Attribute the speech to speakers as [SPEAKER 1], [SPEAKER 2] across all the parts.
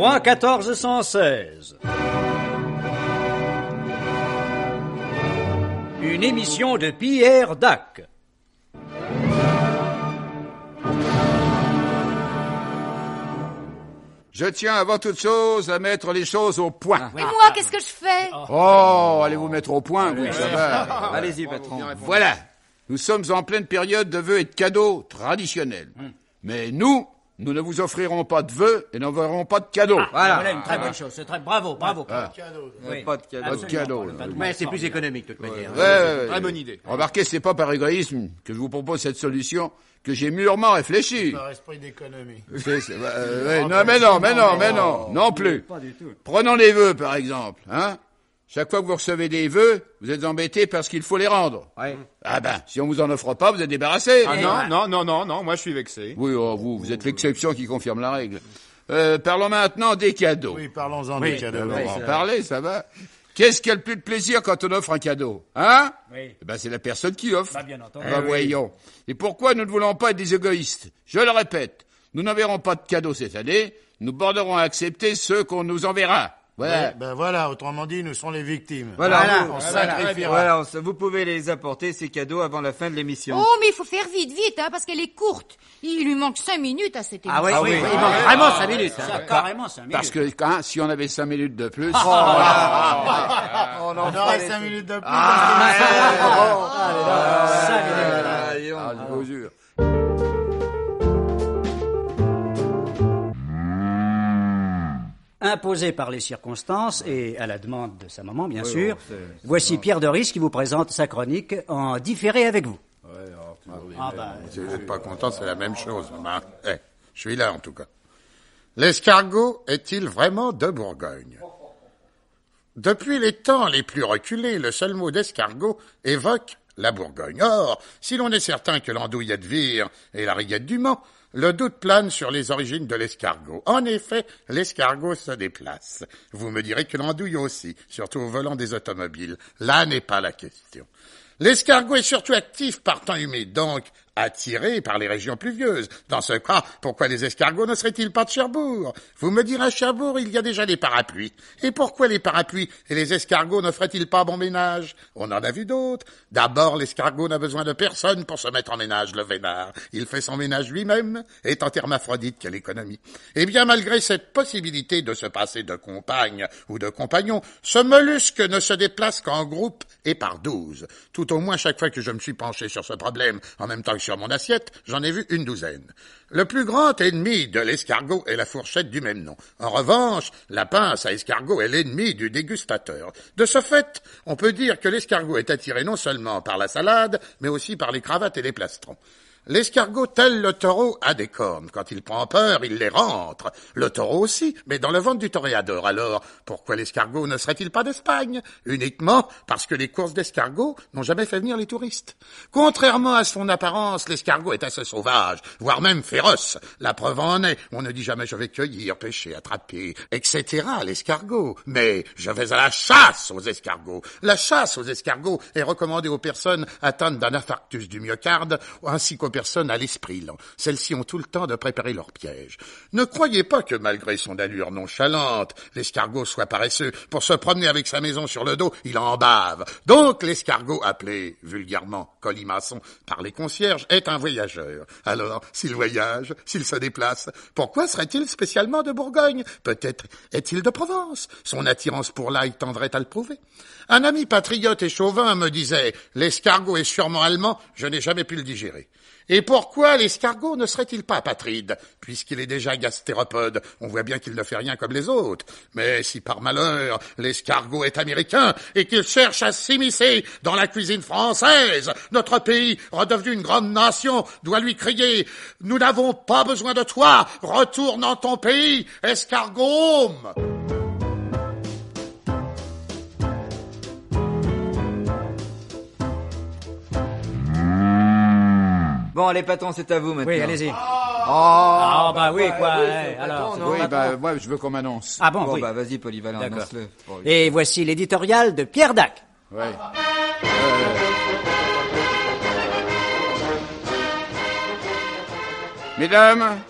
[SPEAKER 1] 3 1416. Une émission de Pierre Dac.
[SPEAKER 2] Je tiens avant toute chose à mettre les choses au point.
[SPEAKER 3] Et moi, qu'est-ce que je fais?
[SPEAKER 2] Oh, allez vous mettre au point, oui, ça va.
[SPEAKER 4] Allez-y, patron.
[SPEAKER 2] Voilà, nous sommes en pleine période de vœux et de cadeaux traditionnels. Mais nous ne vous offrirons pas de vœux et n'enverrons pas de cadeaux.
[SPEAKER 1] Voilà une très bonne chose. C'est très bravo.
[SPEAKER 4] Pas de cadeau.
[SPEAKER 2] Pas de cadeaux.
[SPEAKER 5] Mais c'est plus économique, de toute manière.
[SPEAKER 2] Très bonne idée. Remarquez, c'est pas par égoïsme que je vous propose cette solution, que j'ai mûrement réfléchi.
[SPEAKER 6] Par esprit d'économie.
[SPEAKER 2] Non plus.
[SPEAKER 1] Pas du tout.
[SPEAKER 2] Prenons les vœux, par exemple, hein. Chaque fois que vous recevez des vœux, vous êtes embêté parce qu'il faut les rendre.
[SPEAKER 4] Ouais.
[SPEAKER 2] Ah ben, si on vous en offre pas, vous êtes débarrassé.
[SPEAKER 7] Non, moi je suis vexé.
[SPEAKER 2] Oui, vous êtes l'exception qui confirme la règle. Parlons maintenant des cadeaux.
[SPEAKER 6] Oui, parlons-en des cadeaux.
[SPEAKER 2] On va en parler, ça va. Qu'est-ce qui a le plus de plaisir quand on offre un cadeau, hein?
[SPEAKER 1] Oui.
[SPEAKER 2] Eh ben, c'est la personne qui offre.
[SPEAKER 1] Bah, bien entendu.
[SPEAKER 2] Voyons. Et pourquoi nous ne voulons pas être des égoïstes? Je le répète, nous n'enverrons pas de cadeaux cette année, nous borderons à accepter ceux qu'on nous enverra. Voilà.
[SPEAKER 6] Oui, ben voilà, autrement dit, nous sommes les victimes.
[SPEAKER 4] Voilà,
[SPEAKER 6] on sacrifiera.
[SPEAKER 4] Voilà, vous pouvez les apporter, ces cadeaux, avant la fin de l'émission.
[SPEAKER 3] Oh, mais il faut faire vite, hein, parce qu'elle est courte. Il lui manque 5 minutes à cette émission.
[SPEAKER 5] Il manque vraiment 5 minutes.
[SPEAKER 1] Ça, carrément, 5 minutes.
[SPEAKER 2] Parce que, si on avait 5 minutes de plus...
[SPEAKER 6] On aurait 5 minutes de plus.
[SPEAKER 2] je vous jure.
[SPEAKER 1] Imposé par les circonstances et à la demande de sa maman, bien sûr, voici Pierre Doris qui vous présente sa chronique en différé avec vous.
[SPEAKER 8] Si vous n'êtes pas content, c'est la même chose. Je suis là, en tout cas. L'escargot est-il vraiment de Bourgogne? Depuis les temps les plus reculés, le seul mot d'escargot évoque la Bourgogne. Or, si l'on est certain que l'andouillette de Vire et la rillette du Mans, le doute plane sur les origines de l'escargot. En effet, l'escargot se déplace. Vous me direz que l'andouille aussi, surtout au volant des automobiles. Là n'est pas la question. L'escargot est surtout actif par temps humide, donc attiré par les régions pluvieuses. Dans ce cas, pourquoi les escargots ne seraient-ils pas de Cherbourg? Vous me direz, à Cherbourg, il y a déjà des parapluies. Et pourquoi les parapluies et les escargots ne feraient-ils pas bon ménage? On en a vu d'autres. D'abord, l'escargot n'a besoin de personne pour se mettre en ménage, le vénard. Il fait son ménage lui-même, étant hermaphrodite, quelle économie. Eh bien, malgré cette possibilité de se passer de compagne ou de compagnon, ce mollusque ne se déplace qu'en groupe et par 12. Tout au moins, chaque fois que je me suis penché sur ce problème, en même temps que sur mon assiette, j'en ai vu une douzaine. Le plus grand ennemi de l'escargot est la fourchette du même nom. En revanche, la pince à escargot est l'ennemi du dégustateur. De ce fait, on peut dire que l'escargot est attiré non seulement par la salade, mais aussi par les cravates et les plastrons. L'escargot, tel le taureau, a des cornes. Quand il prend peur, il les rentre. Le taureau aussi, mais dans le ventre du toréador. Alors, pourquoi l'escargot ne serait-il pas d'Espagne? Uniquement parce que les courses d'escargots n'ont jamais fait venir les touristes. Contrairement à son apparence, l'escargot est assez sauvage, voire même féroce. La preuve en est, on ne dit jamais je vais cueillir, pêcher, attraper, etc. l'escargot. Mais je vais à la chasse aux escargots. La chasse aux escargots est recommandée aux personnes atteintes d'un infarctus du myocarde, ainsi qu'aux personnes à l'esprit lent. Celles-ci ont tout le temps de préparer leur piège. Ne croyez pas que malgré son allure nonchalante, l'escargot soit paresseux. Pour se promener avec sa maison sur le dos, il en bave. Donc l'escargot, appelé vulgairement colimaçon par les concierges, est un voyageur. Alors, s'il voyage, s'il se déplace, pourquoi serait-il spécialement de Bourgogne? Peut-être est-il de Provence. Son attirance pour l'ail tendrait à le prouver. Un ami patriote et chauvin me disait « L'escargot est sûrement allemand, je n'ai jamais pu le digérer ». Et pourquoi l'escargot ne serait-il pas apatride? Puisqu'il est déjà gastéropode, on voit bien qu'il ne fait rien comme les autres. Mais si par malheur l'escargot est américain et qu'il cherche à s'immiscer dans la cuisine française, notre pays, redevenu une grande nation, doit lui crier « Nous n'avons pas besoin de toi, retourne dans ton pays, escargot !»
[SPEAKER 4] Bon, allez, patron, c'est à vous maintenant.
[SPEAKER 1] Oui, allez-y.
[SPEAKER 4] Oh,
[SPEAKER 1] bah oui, quoi.
[SPEAKER 4] Alors,
[SPEAKER 2] Oui, moi, je veux qu'on m'annonce.
[SPEAKER 1] Ah bon,
[SPEAKER 4] bon,
[SPEAKER 1] oui.
[SPEAKER 4] bah vas-y, Polyvalent,
[SPEAKER 1] D'accord.
[SPEAKER 4] annonce-le.
[SPEAKER 1] Et voici l'éditorial de Pierre Dac.
[SPEAKER 2] Ouais. Mesdames,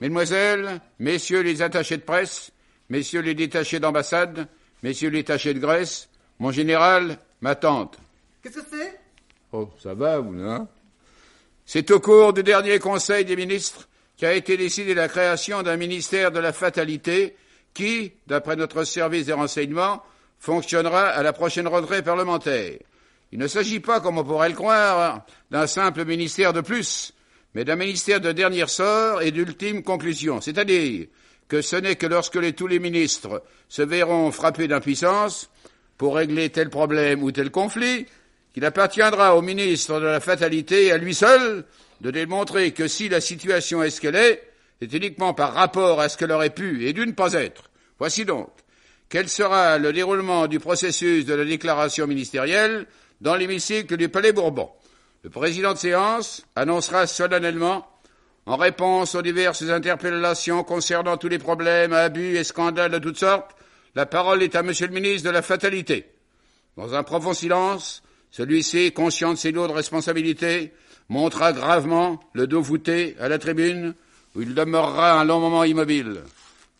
[SPEAKER 2] Mesdemoiselles, messieurs les attachés de presse, messieurs les détachés d'ambassade, messieurs les attachés de Grèce, mon général, ma tante.
[SPEAKER 4] Qu'est-ce que c'est?
[SPEAKER 2] Oh, ça va, vous, non? C'est au cours du dernier Conseil des ministres qu'a été décidée la création d'un ministère de la fatalité qui, d'après notre service des renseignements, fonctionnera à la prochaine rentrée parlementaire. Il ne s'agit pas, comme on pourrait le croire, d'un simple ministère de plus, mais d'un ministère de dernier sort et d'ultime conclusion. C'est-à-dire que ce n'est que lorsque tous les ministres se verront frappés d'impuissance pour régler tel problème ou tel conflit, qu'il appartiendra au ministre de la fatalité, à lui seul, de démontrer que si la situation est ce qu'elle est, c'est uniquement par rapport à ce qu'elle aurait pu et dû ne pas être. Voici donc quel sera le déroulement du processus de la déclaration ministérielle dans l'hémicycle du Palais Bourbon. Le président de séance annoncera solennellement, en réponse aux diverses interpellations concernant tous les problèmes, abus et scandales de toutes sortes, la parole est à Monsieur le ministre de la Fatalité. Dans un profond silence, celui-ci, conscient de ses lourdes responsabilités, montera gravement le dos voûté à la tribune, où il demeurera un long moment immobile.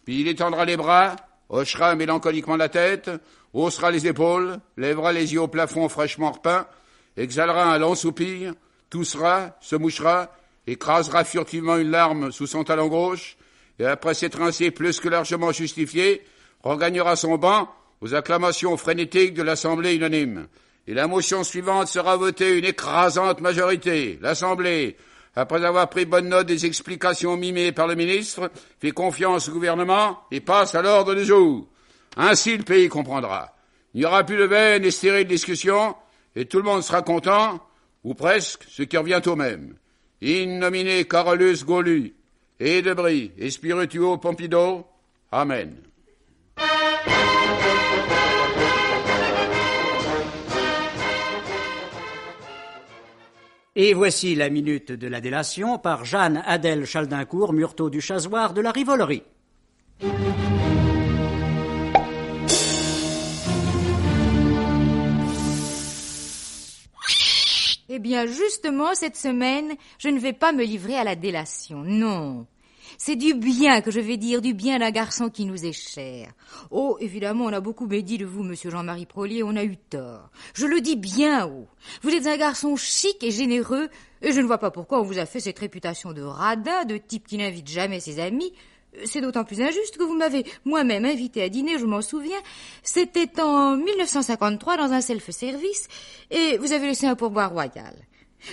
[SPEAKER 2] Puis il étendra les bras, hochera mélancoliquement la tête, haussera les épaules, lèvera les yeux au plafond fraîchement repeint, exhalera un long soupir, toussera, se mouchera, écrasera furtivement une larme sous son talon gauche, et après s'être ainsi plus que largement justifié, regagnera son banc aux acclamations frénétiques de l'Assemblée unanime. Et la motion suivante sera votée une écrasante majorité. L'Assemblée, après avoir pris bonne note des explications mimées par le ministre, fait confiance au gouvernement et passe à l'ordre du jour. Ainsi le pays comprendra. Il n'y aura plus de vaines et stériles discussions, et tout le monde sera content, ou presque, ce qui revient au même. In nomine Carolus Gaulus, et Debris, et Spirituo Pompidou. Amen.
[SPEAKER 1] Et voici la minute de la délation par Jeanne Adèle Chaldincourt, Murteau du Chasoir de la Rivolerie.
[SPEAKER 3] Eh bien, justement, cette semaine, je ne vais pas me livrer à la délation, non. C'est du bien que je vais dire, du bien d'un garçon qui nous est cher. Oh, évidemment, on a beaucoup médit de vous, monsieur Jean-Marie Prolier, on a eu tort. Je le dis bien haut. Vous êtes un garçon chic et généreux, et je ne vois pas pourquoi on vous a fait cette réputation de radin, de type qui n'invite jamais ses amis. C'est d'autant plus injuste que vous m'avez moi-même invité à dîner, je m'en souviens. C'était en 1953 dans un self-service, et vous avez laissé un pourboire royal.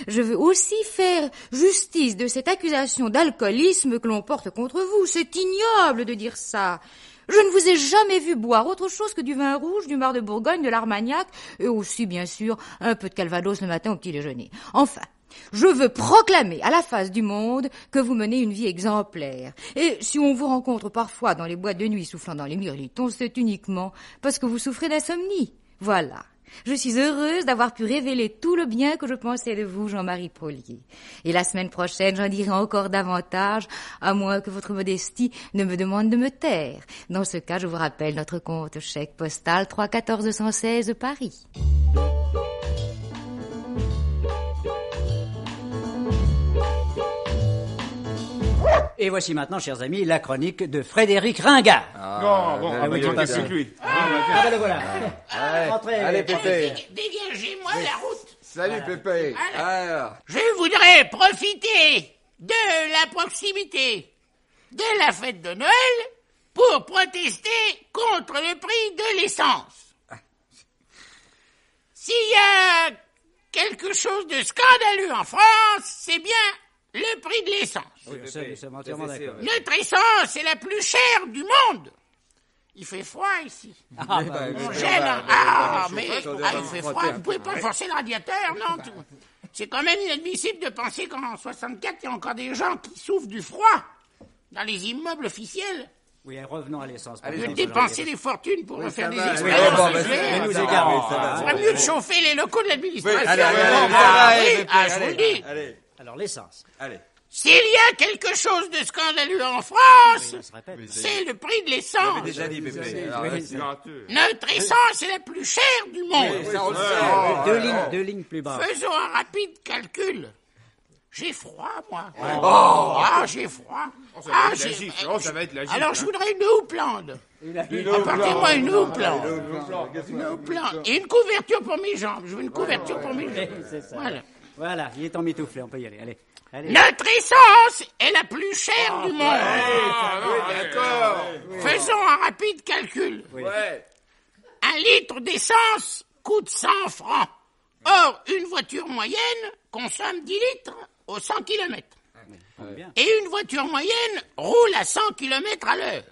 [SPEAKER 3] Je veux aussi faire justice de cette accusation d'alcoolisme que l'on porte contre vous. C'est ignoble de dire ça. Je ne vous ai jamais vu boire autre chose que du vin rouge, du mar de Bourgogne, de l'Armagnac, et aussi, bien sûr, un peu de Calvados le matin au petit déjeuner. Enfin, je veux proclamer à la face du monde que vous menez une vie exemplaire. Et si on vous rencontre parfois dans les boîtes de nuit soufflant dans les mirlitons, c'est uniquement parce que vous souffrez d'insomnie. Voilà. Je suis heureuse d'avoir pu révéler tout le bien que je pensais de vous, Jean-Marie Prolier. Et la semaine prochaine, j'en dirai encore davantage, à moins que votre modestie ne me demande de me taire. Dans ce cas, je vous rappelle notre compte chèque postal 31416 Paris.
[SPEAKER 1] Et voici maintenant, chers amis, la chronique de Frédéric Ringard.
[SPEAKER 7] Oui, c'est lui.
[SPEAKER 1] Ben le voilà.
[SPEAKER 4] Allez, Pépé.
[SPEAKER 9] Dégagez-moi la route.
[SPEAKER 4] Salut, Pépé. Alors.
[SPEAKER 9] Je voudrais profiter de la proximité de la fête de Noël pour protester contre le prix de l'essence. S'il y a quelque chose de scandaleux en France, c'est bien le prix de l'essence.
[SPEAKER 1] Oui, nous sommes entièrement d'accord.
[SPEAKER 9] Notre essence est la plus chère du monde. Il fait froid ici. On gèle. Il fait froid. Vous pouvez pas forcer le radiateur, non? C'est quand même inadmissible de penser qu'en 64, il y a encore des gens qui souffrent du froid dans les immeubles officiels.
[SPEAKER 1] Oui, revenons à l'essence.
[SPEAKER 9] Au lieu de dépenser des fortunes pour refaire des expériences.
[SPEAKER 1] nous égarons.
[SPEAKER 9] Il faudrait mieux de chauffer les locaux de l'administration.
[SPEAKER 1] Je vous le dis. Alors, l'essence.
[SPEAKER 4] Allez.
[SPEAKER 9] S'il y a quelque chose de scandaleux en France, c'est le prix de l'essence.
[SPEAKER 4] Déjà dit, Pépé.
[SPEAKER 9] Notre essence est la plus chère du monde.
[SPEAKER 1] Deux lignes plus bas.
[SPEAKER 9] Faisons un rapide calcul. J'ai froid, moi.
[SPEAKER 7] Oh.
[SPEAKER 9] J'ai froid.
[SPEAKER 7] Ça va être la gifle.
[SPEAKER 9] Alors, je voudrais une houppelande. Apportez-moi une houppelande. Une houppelande. Et une couverture pour mes jambes. Je veux une couverture pour mes jambes.
[SPEAKER 1] C'est ça.
[SPEAKER 9] Voilà.
[SPEAKER 1] Voilà, il est emmitouflé, on peut y aller. Allez.
[SPEAKER 9] Notre essence est la plus chère du monde.
[SPEAKER 7] D'accord.
[SPEAKER 9] Faisons un rapide calcul.
[SPEAKER 7] Ouais.
[SPEAKER 9] 1 litre d'essence coûte 100 francs. Or, une voiture moyenne consomme 10 litres aux 100 km. Et une voiture moyenne roule à 100 km à l'heure.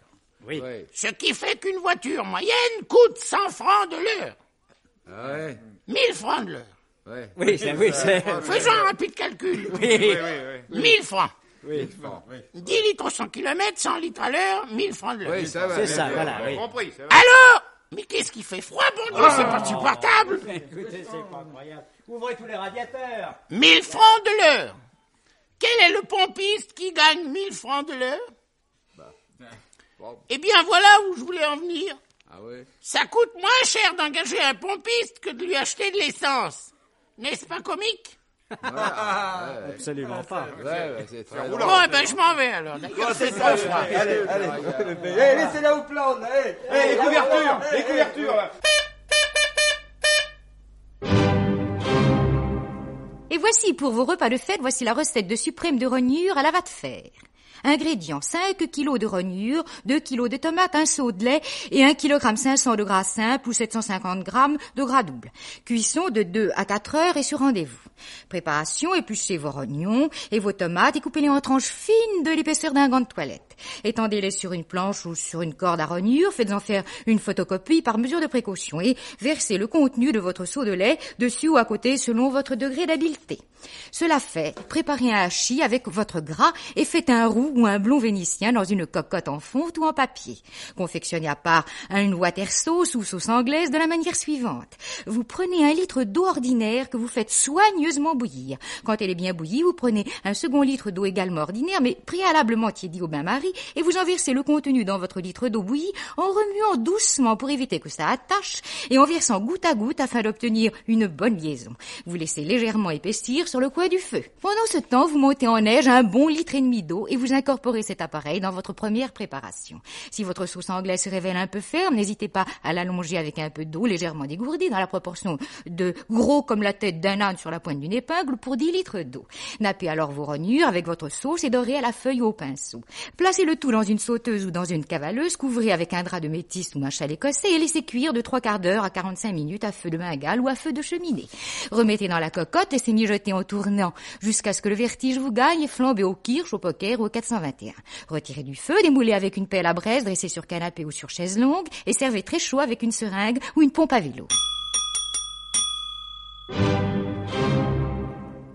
[SPEAKER 1] Oui.
[SPEAKER 9] Ce qui fait qu'une voiture moyenne coûte 100 francs de l'heure.
[SPEAKER 7] Ouais.
[SPEAKER 9] 1000 francs de l'heure.
[SPEAKER 7] Ouais.
[SPEAKER 1] Oui, c'est...
[SPEAKER 9] Faisons un rapide calcul.
[SPEAKER 1] Oui.
[SPEAKER 9] 1000 francs.
[SPEAKER 1] Oui.
[SPEAKER 9] 10 litres aux 100 km, 100 litres à l'heure, 1000 francs de l'heure.
[SPEAKER 7] Oui, ça va.
[SPEAKER 1] C'est ça, voilà, oui.
[SPEAKER 7] Compris, ça va.
[SPEAKER 9] Alors, mais qu'est-ce qui fait froid, bon Dieu, c'est pas supportable.
[SPEAKER 1] Écoutez, c'est pas incroyable. Ouvrez tous les radiateurs.
[SPEAKER 9] 1000 francs de l'heure. Quel est le pompiste qui gagne 1000 francs de l'heure? Eh bien, voilà où je voulais en venir.
[SPEAKER 7] Ah ouais.
[SPEAKER 9] Ça coûte moins cher d'engager un pompiste que de lui acheter de l'essence. N'est-ce pas comique?
[SPEAKER 1] Absolument pas.
[SPEAKER 7] Ouais, c'est très
[SPEAKER 9] Bon, eh ben, je m'en vais alors. D'accord, c'est trop froid.
[SPEAKER 4] Allez, laissez la houppelande.
[SPEAKER 7] les couvertures.
[SPEAKER 3] Et voici pour vos repas de fête, voici la recette de suprême de rognure à la va de fer. Ingrédients, 5 kg de rognure, 2 kg de tomates, un seau de lait et 1 kg 500 de gras simple ou 750 g de gras double. Cuisson de 2 à 4 heures et sur rendez-vous. Préparation, épluchez vos rognons et vos tomates et coupez-les en tranches fines de l'épaisseur d'un gant de toilette. Étendez-les sur une planche ou sur une corde à rognure, faites-en faire une photocopie par mesure de précaution et versez le contenu de votre seau de lait dessus ou à côté selon votre degré d'habileté. Cela fait, préparez un hachis avec votre gras et faites un roux ou un blond vénitien dans une cocotte en fonte ou en papier. Confectionnez à part une water sauce ou sauce anglaise de la manière suivante. Vous prenez 1 litre d'eau ordinaire que vous faites soigneusement bouillir. Quand elle est bien bouillie, vous prenez un second litre d'eau également ordinaire mais préalablement tiédie au bain-marie et vous en versez le contenu dans votre litre d'eau bouillie en remuant doucement pour éviter que ça attache et en versant goutte à goutte afin d'obtenir une bonne liaison. Vous laissez légèrement épaissir sur le coin du feu. Pendant ce temps, vous montez en neige 1 bon litre et demi d'eau et vous incorporez cet appareil dans votre première préparation. Si votre sauce anglaise se révèle un peu ferme, n'hésitez pas à l'allonger avec un peu d'eau légèrement dégourdie dans la proportion de gros comme la tête d'un âne sur la pointe d'une épingle pour 10 litres d'eau. Nappez alors vos rognures avec votre sauce et dorez à la feuille ou au pinceau. Placez le tout dans une sauteuse ou dans une cavaleuse, couvrez avec un drap de métis ou un châle écossais et laissez cuire de 3/4 d'heure à 45 minutes à feu de bengale ou à feu de cheminée. Remettez dans la cocotte, laissez mijoter en tournant jusqu'à ce que le vertige vous gagne et flambez au kirsch, au poker ou au 421. Retirez du feu, démoulez avec une pelle à braise dressée sur canapé ou sur chaise longue et servez très chaud avec une seringue ou une pompe à vélo.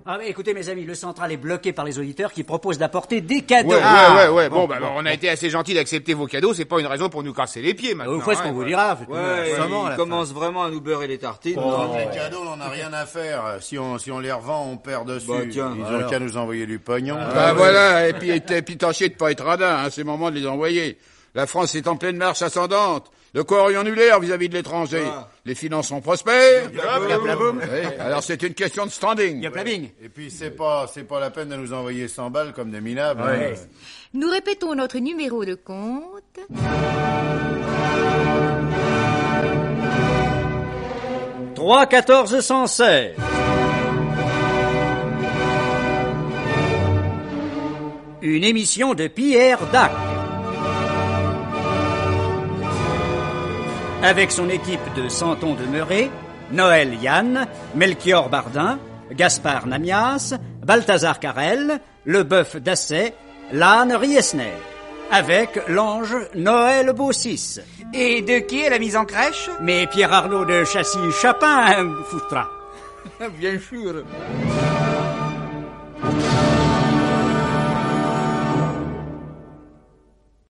[SPEAKER 1] Ah mais écoutez mes amis, le central est bloqué par les auditeurs qui proposent d'apporter des cadeaux.
[SPEAKER 7] Ouais. Bon, on a été assez gentil d'accepter vos cadeaux, c'est pas une raison pour nous casser les pieds maintenant.
[SPEAKER 1] Vous ferez ce qu'on vous dira.
[SPEAKER 4] Il commence vraiment à nous beurrer les tartines.
[SPEAKER 6] Les cadeaux, on n'en a rien à faire. Si on les revend, on perd dessus.
[SPEAKER 4] Bah, tiens,
[SPEAKER 6] ils ont qu'à nous envoyer du pognon.
[SPEAKER 2] Voilà, et puis tâchez de pas être radin, c'est le moment de les envoyer. La France est en pleine marche ascendante. De quoi aurions-nous l'air vis-à-vis de l'étranger? Les finances sont prospères. Alors c'est une question de standing.
[SPEAKER 6] Et puis c'est pas la peine de nous envoyer 100 balles comme des minables.
[SPEAKER 3] Nous répétons notre numéro de compte.
[SPEAKER 1] 3 14 116. Une émission de Pierre Dac. Avec son équipe de Santon de Meuret, Noël Yann, Melchior Bardin, Gaspard Namias, Balthazar Carrel, Leboeuf Dasset, l'âne Riesner. Avec l'ange Noël Beaussis.
[SPEAKER 4] Et de qui est la mise en crèche?
[SPEAKER 1] Mais Pierre Arnaud de Châssis-Chapin foutra.
[SPEAKER 4] Bien sûr.